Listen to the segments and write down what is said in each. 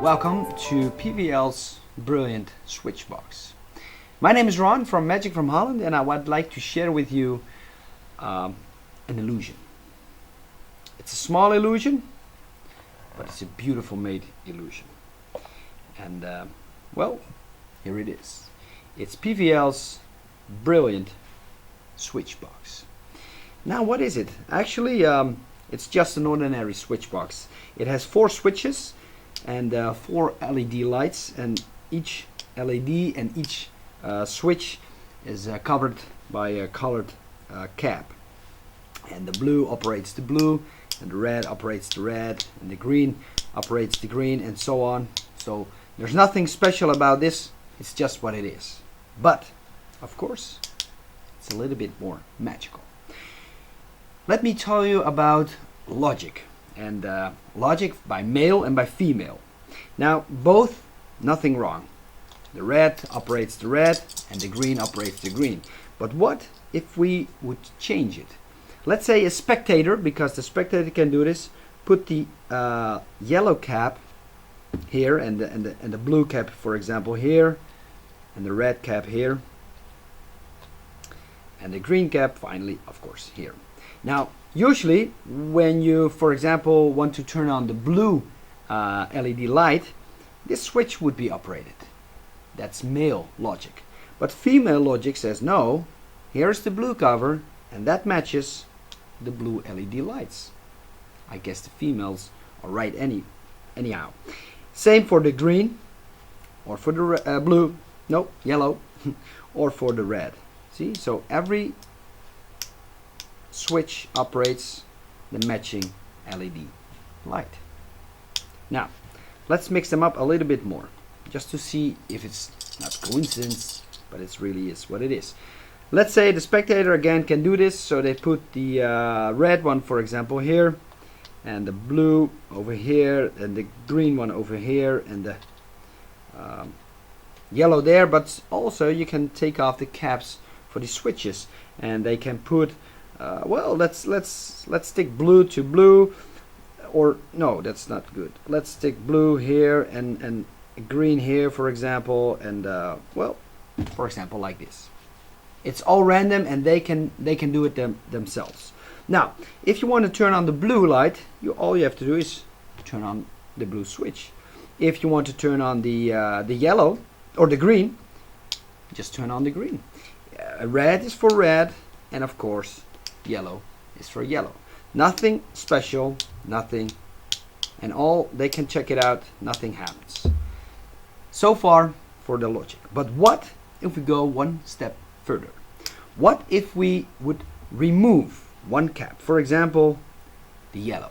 Welcome to PvL's brilliant Switchbox. My name is Ron from Magic from Holland, and I would like to share with you an illusion. It's a small illusion, but it's a beautiful made illusion. And well, here it is. It's PvL's brilliant Switchbox. Now, what is it? Actually, it's just an ordinary Switchbox. It has 4 switches and 4 LED lights, and each LED and each switch is covered by a colored cap. And the blue operates the blue, and the red operates the red, and the green operates the green, and so on. So there's nothing special about this, it's just what it is. But, of course, it's a little bit more magical. Let me tell you about logic, and logic by male and by female. Now, both, nothing wrong. The red operates the red, and the green operates the green. But what if we would change it? Let's say a spectator, because the spectator can do this, put the yellow cap here, and the blue cap, for example, here, and the red cap here, and the green cap, finally, of course, here. Now, usually, when you, for example, want to turn on the blue LED light, this switch would be operated. That's male logic. But female logic says, no, here's the blue cover, and that matches the blue LED lights. I guess the females are right anyhow. Same for the green, or for the blue, no, yellow, or for the red. See, so every switch operates the matching LED light. Now, let's mix them up a little bit more, just to see if it's not coincidence, but it really is what it is. Let's say the spectator again can do this, so they put the red one, for example, here, and the blue over here, and the green one over here, and the yellow there. But also you can take off the caps for the switches, and they can put well, let's stick blue to blue, or no, that's not good. Let's stick blue here and green here, for example, and well, for example, like this. It's all random, and they can do it themselves. Now, if you want to turn on the blue light, all you have to do is turn on the blue switch. If you want to turn on the yellow or the green, just turn on the green. Red is for red, and of course, yellow is for yellow. Nothing special, nothing, and all they can check it out, nothing happens. So far for the logic. But what if we go one step further? What if we would remove one cap, for example, the yellow?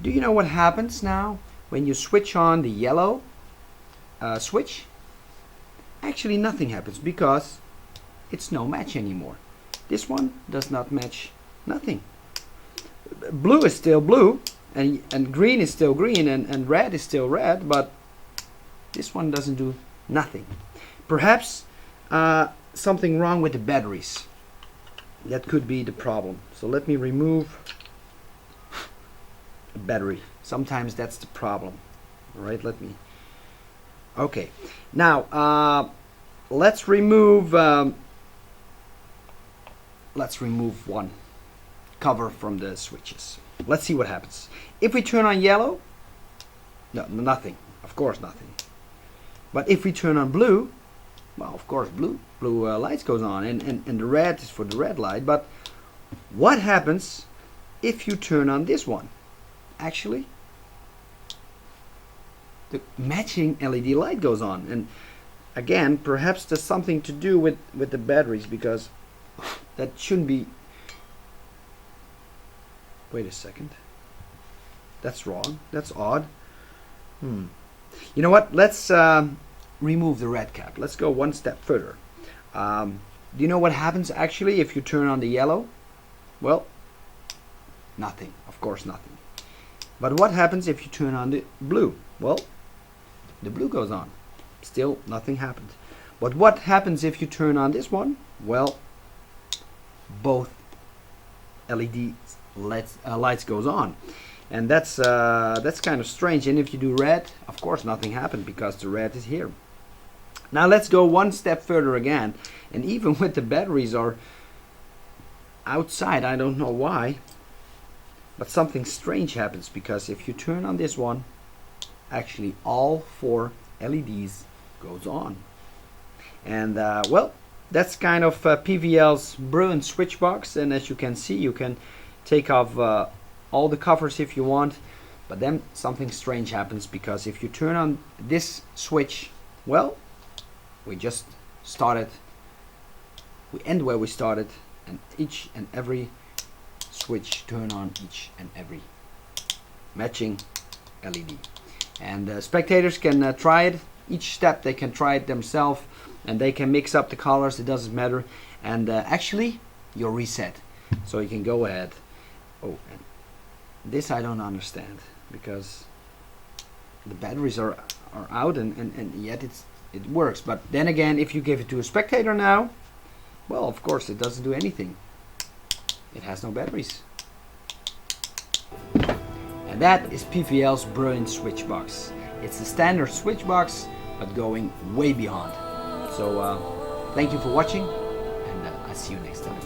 Do you know what happens now when you switch on the yellow switch? Actually, nothing happens, because it's no match anymore. This one does not match nothing. Blue is still blue, and green is still green, and red is still red, but this one doesn't do nothing. Perhaps something wrong with the batteries. That could be the problem. So let me remove the battery. Sometimes that's the problem. All right, let me. Okay, now let's remove one cover from the switches. Let's see what happens. If we turn on yellow, no, nothing. Of course, nothing. But if we turn on blue, well, of course, blue lights goes on, and the red is for the red light. But what happens if you turn on this one? Actually, the matching LED light goes on, and again, perhaps there's something to do with the batteries, because that shouldn't be. Wait a second. That's wrong. That's odd. You know what? Let's remove the red cap. Let's go one step further. Do you know what happens actually if you turn on the yellow? Well, nothing. Of course, nothing. But what happens if you turn on the blue? Well, the blue goes on. Still, nothing happens. But what happens if you turn on this one? Well, both LED lights goes on. And that's kind of strange. And if you do red, of course nothing happened because the red is here. Now let's go one step further again, and even with the batteries are outside, I don't know why, but something strange happens, because if you turn on this one, actually all 4 LEDs goes on. And well, that's kind of PvL's brilliant switch box. And as you can see, you can take off all the covers if you want, but then something strange happens, because if you turn on this switch, well, we just started, we end where we started, and each and every switch turn on each and every matching LED. And spectators can try it. Each step they can try it themselves, and they can mix up the colors, it doesn't matter. And actually you're reset, so you can go ahead. Oh, and this I don't understand, because the batteries are out, and yet it works. But then again, if you give it to a spectator now, well, of course it doesn't do anything. It has no batteries. And that is PvL's brilliant switch box. It's the standard switch box, but going way beyond. So thank you for watching, and I'll see you next time.